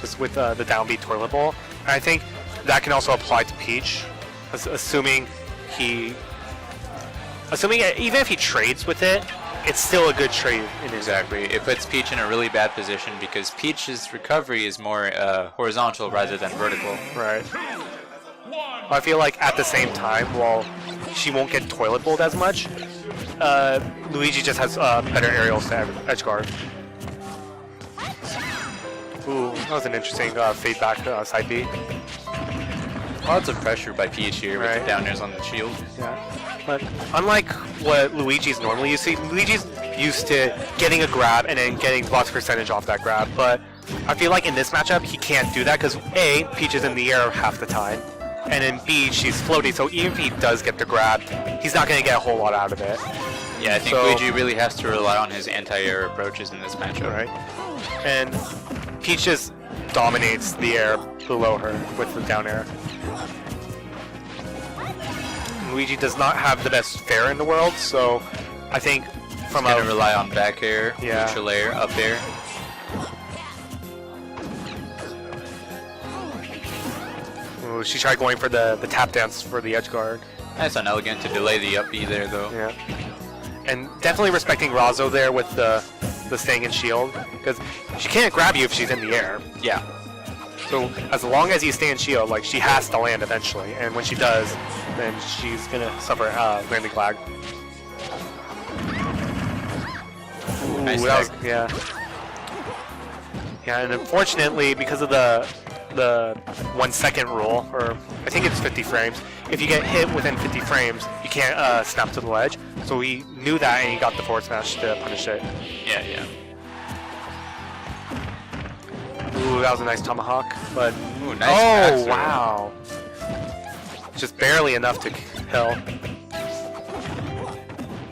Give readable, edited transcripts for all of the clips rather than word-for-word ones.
just with the downbeat toilet bowl. And I think that can also apply to Peach, assuming even if he trades with it, it's still a good trade. Exactly. It puts Peach in a really bad position because Peach's recovery is more horizontal rather than vertical. Right. I feel like at the same time, while she won't get toilet bowled as much, Luigi just has better aerials to edge guard. Ooh, that was an interesting fade back side B. Lots of pressure by Peach here with the down airs on the shield. Yeah. But unlike what Luigi's normally used to, Luigi's used to getting a grab and then getting lots of percentage off that grab. But I feel like in this matchup, he can't do that because A, Peach is in the air half the time, and then B, she's floating. So even if he does get the grab, he's not going to get a whole lot out of it. Yeah, I think Luigi really has to rely on his anti-air approaches in this matchup. Right. And Peach just dominates the air below her with the down air. Luigi does not have the best fair in the world, so I think from He's gonna rely on back air, Yeah. neutral air, up air. Ooh, she tried going for the tap dance for the edge guard. Nice on Elegant to delay the up B there though. Yeah. And definitely respecting Razo there with the staying in shield, because she can't grab you if she's in the air. Yeah. So as long as you stay in shield, like she has to land eventually, and when she does, then she's gonna suffer landing lag. Ooh, Nice that was, tag. yeah. Yeah, and unfortunately, because of the 1 second rule, or I think it's 50 frames, if you get hit within 50 frames, you can't snap to the ledge. So he knew that, and he got the forward smash to punish it. Yeah, yeah. Ooh, that was a nice tomahawk, but Ooh, nice back throw. wow, just barely enough to kill.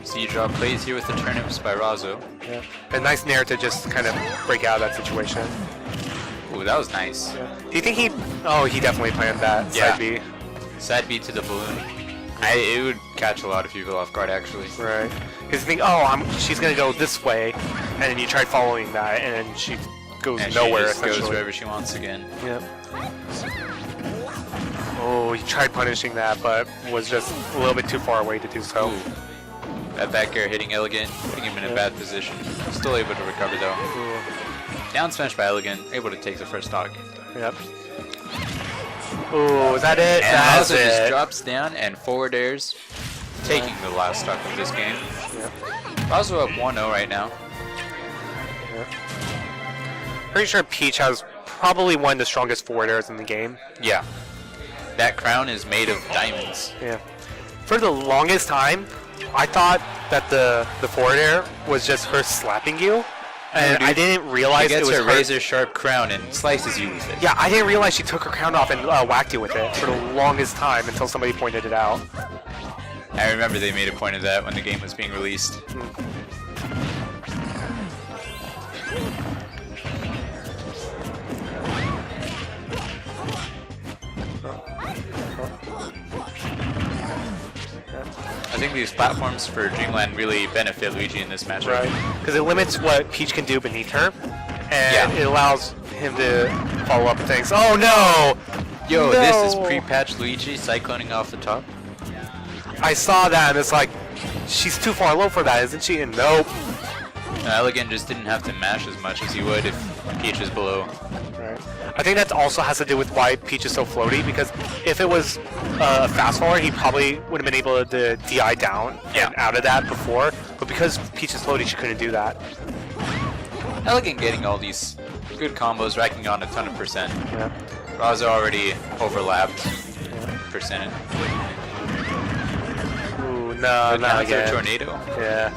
C-drop plays here with the turnips by Razo. Yeah. A nice nair to just kind of break out of that situation. Ooh, that was nice. Yeah. Do you think he? Oh, he definitely planned that side B. Side B to the balloon. It would catch a lot of people off guard actually. Right. Because you think, oh, she's gonna go this way, and then you tried following that, and then she goes And nowhere. she just goes essentially. wherever she wants again. Yep. Oh, he tried punishing that, but was just a little bit too far away to do so. Ooh. That back air hitting Elegant, putting him in a bad position. Still able to recover though. Ooh. Down smash by Elegant, able to take the first stock. Yep. Ooh, is that it? And That's Razo just it. drops down and forward airs, taking the last stock of this game. Yep. Razo up 1-0 right now. Yep. Pretty sure Peach has probably one of the strongest forward airs in the game. Yeah. That crown is made of diamonds. Yeah. For the longest time, I thought that the forward air was just her slapping you, and I didn't realize She it gets was her razor sharp crown and slices you with it. Yeah, I didn't realize she took her crown off and whacked you with it for the longest time until somebody pointed it out. I remember they made a point of that when the game was being released. I think these platforms for Dreamland really benefit Luigi in this matchup. Right. Because it limits what Peach can do beneath her, and it allows him to follow up things. Oh no! Yo, No! this is pre-patch Luigi cycloning off the top. I saw that, and it's like, she's too far low for that, isn't she? And nope. Elegant just didn't have to mash as much as he would if Peach is below. Right. I think that also has to do with why Peach is so floaty, because if it was a fast forward, he probably would have been able to DI down and out of that before, but because Peach is floaty, she couldn't do that. Elegant getting all these good combos, racking on a ton of percent. Yeah. Razo already overlapped percentage. Ooh, no, Good not counter again. tornado. Yeah.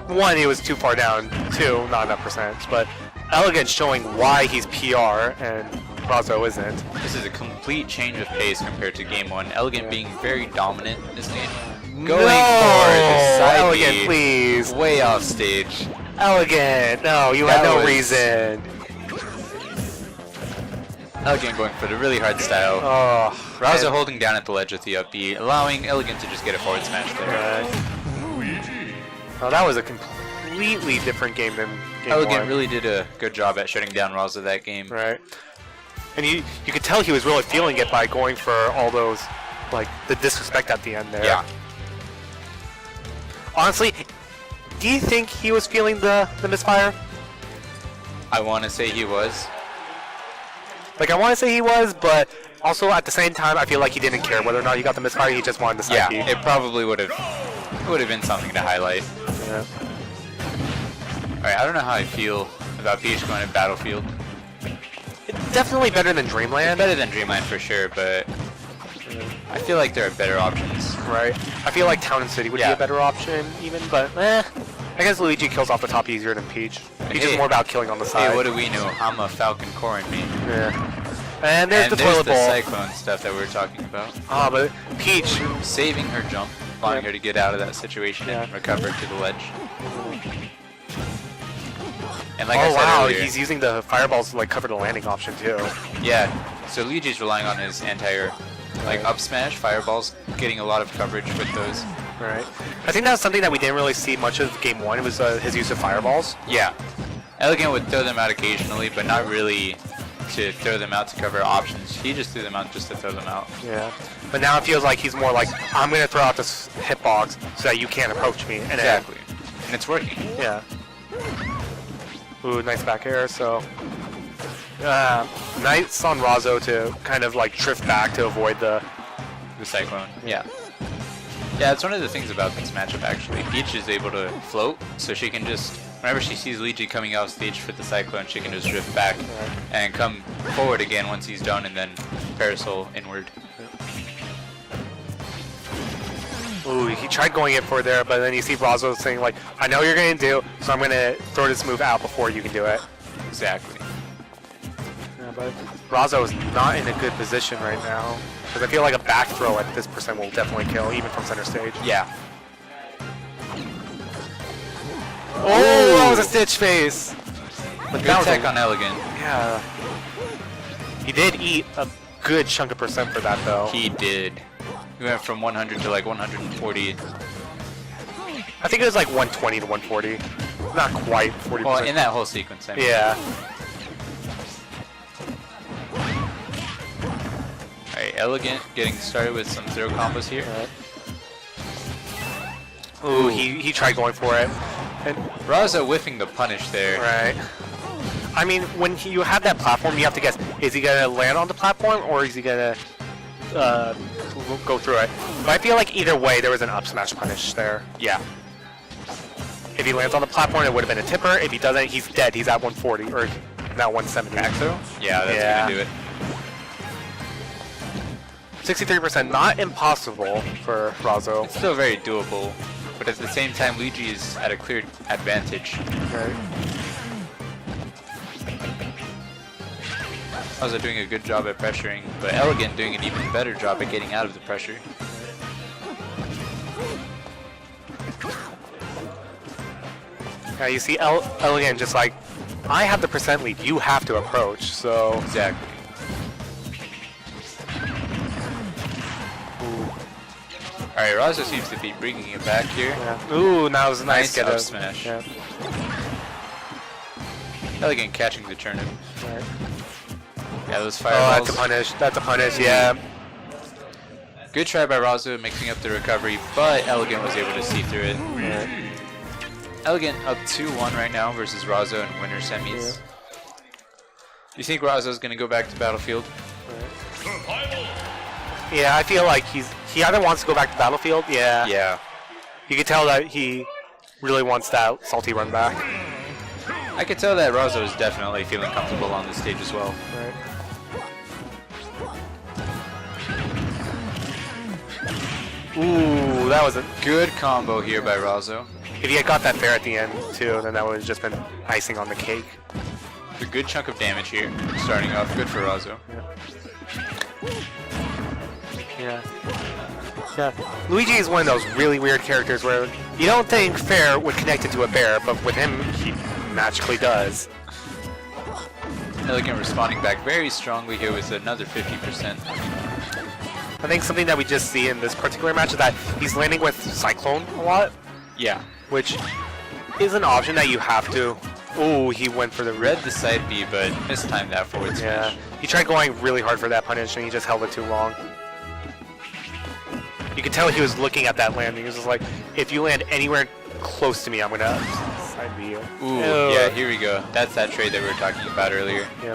One, he was too far down. Two, not enough percent. But Elegant showing why he's PR and Razo isn't. This is a complete change of pace compared to game one. Elegant being very dominant in this game. Going for the side Elegant, B, please. way off stage. Elegant, no, you That had no was- reason. Elegant going for the really hard style. Oh, Razo holding down at the ledge with the up B, allowing Elegant to just get a forward smash there. Right. Oh, that was a complete completely different game than game Elegant 1. really did a good job at shutting down Razo that game. Right. And you could tell he was really feeling it by going for all those, like, the disrespect at the end there. Yeah. Honestly, do you think he was feeling the misfire? I want to say he was. Like, I want to say he was, but also at the same time, I feel like he didn't care whether or not he got the misfire. He just wanted the Yeah, psyche. it probably would have been something to highlight. Yeah. Alright, I don't know how I feel about Peach going to Battlefield. Definitely better than Dreamland. Better than Dreamland for sure, but I feel like there are better options. Right. I feel like Town and City would be a better option, even, but I guess Luigi kills off the top easier than Peach. Peach is more about killing on the side. Hey, what do we know? I'm a Falcon Core in me. Yeah. And there's the toilet bowl. Cyclone stuff that we were talking about. Ah, but Peach saving her jump, allowing her to get out of that situation and recover to the ledge. And like I said earlier, he's using the fireballs to like cover the landing option too. Yeah, so Luigi's relying on his anti-air, like up smash, fireballs, getting a lot of coverage with those. Right. I think that was something that we didn't really see much of game 1. It was his use of fireballs. Yeah. Elegant would throw them out occasionally, but not really to throw them out to cover options. He just threw them out just to throw them out. Yeah. But now it feels like he's more like, I'm going to throw out this hitbox so that you can't approach me. And exactly. And it's working. Yeah. Ooh, nice back air, so... nice on Razo to kind of like drift back to avoid the Cyclone. Yeah. Yeah, it's one of the things about this matchup actually. Peach is able to float, so she can just, whenever she sees Luigi coming off stage for the Cyclone, she can just drift back and come forward again once he's done and then parasol inward. Ooh, he tried going in for there, but then you see Razo saying like, I know what you're going to do, so I'm going to throw this move out before you can do it. Exactly. Yeah, but Razo is not in a good position right now. Because I feel like a back throw at this percent will definitely kill, even from center stage. Yeah. Oh, that was a stitch face! But good tech on Elegant. Yeah. He did eat a good chunk of percent for that, though. He did. He went from 100 to like 140. I think it was like 120 to 140. Not quite 40%. Well, in that whole sequence, I mean. Yeah. Alright, Elegant getting started with some throw combos here. Ooh, he tried going for it. And Razo whiffing the punish there. right. I mean, when you have that platform, you have to guess, is he going to land on the platform or is he going to go through it? But I feel like either way, there was an up smash punish there. Yeah. If he lands on the platform, it would have been a tipper. If he doesn't, he's dead. He's at 140, or now 170. Back throw? Yeah, that's going to do it. 63%, not impossible for Razo. It's still very doable, but at the same time, Luigi is at a clear advantage. Okay. Razo doing a good job at pressuring, but Elegant doing an even better job at getting out of the pressure. Yeah, you see Elegant just like, I have the percent lead, you have to approach, so... Exactly. Alright, Razo seems to be bringing it back here. Yeah. Ooh, that was a nice get up smash. Yeah. Elegant catching the turnip. Right. Yeah, those Oh, fireballs. that's a punish. That's a punish, yeah. Good try by Razo mixing up the recovery, but Elegant was able to see through it. Yeah. Elegant up 2-1 right now versus Razo in winner semis. You think Razo's going to go back to Battlefield? Yeah, I feel like he either wants to go back to Battlefield, Yeah. You can tell that he really wants that salty run back. I could tell that Razo is definitely feeling comfortable on this stage as well. Right. Ooh, that was a Good combo here by Razo. If he had got that fair at the end too, then that would have just been icing on the cake. A good chunk of damage here, starting off. Good for Razo. Yeah. Yeah. Luigi is one of those really weird characters where you don't think fair would connect it to a bear, but with him, he magically does. Elegant responding back very strongly here with another 50%. I think something that we just see in this particular match is that he's landing with Cyclone a lot, Yeah. which is an option that you have to. Ooh, he went for the Read the side B, but mistimed that forward smash. Yeah, he tried going really hard for that punish, and he just held it too long. You could tell he was looking at that landing. He was just like, if you land anywhere close to me, I'm gonna side B you. Ooh, Ew. yeah, here we go. That's that trade that we were talking about earlier. Yeah.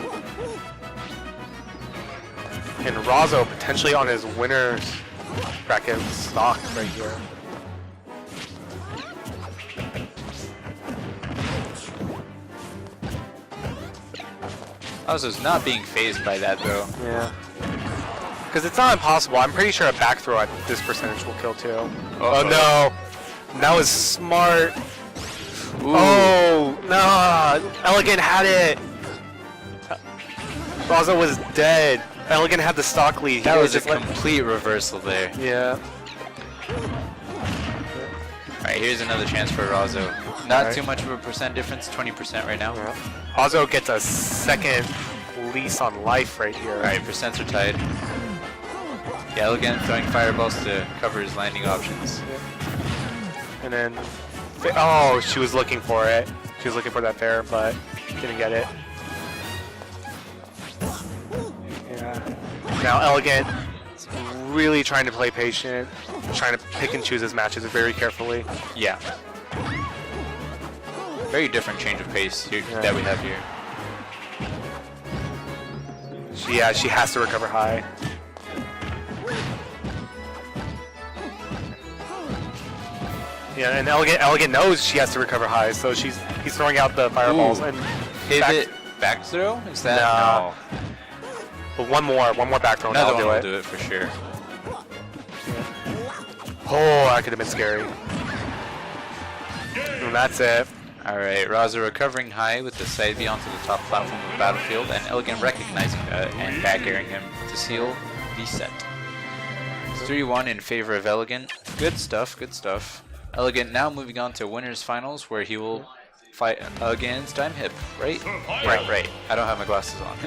And Razo potentially on his winner's bracket stock right here. Razo's not being phased by that though. Yeah. Because it's not impossible. I'm pretty sure a back throw at this percentage will kill too. Oh no! That was smart. Ooh. Oh no! Elegant had it. Razo was dead. Elegant had the stock lead. That was a just like complete reversal there. yeah. Alright, here's another chance for Razo. Not Alright. too much of a percent difference, 20% right now. Yeah. Razo gets a second lease on life right here. Alright, percents are tied. Yeah, Elegant throwing fireballs to cover his landing options. And then, oh, she was looking for it. She was looking for that fair, but didn't get it. Yeah. Now Elegant is really trying to play patient, trying to pick and choose his matches very carefully. Yeah. Very different change of pace here, that we have here. She has to recover high. Yeah, and Elegant knows she has to recover high, so he's throwing out the fireballs. Ooh. And Pivot back throw? Is that No. But one more back throw and Another I'll one do will it. do it for sure. Oh, that could have been scary. And that's it. Alright, Razo recovering high with the side B onto the top platform of the battlefield, and Elegant recognizing that and back airing him to seal the set. 3-1 in favor of Elegant. Good stuff, good stuff. Elegant now moving on to winners finals, where he will fight against Time Hip, right? Right. I don't have my glasses on.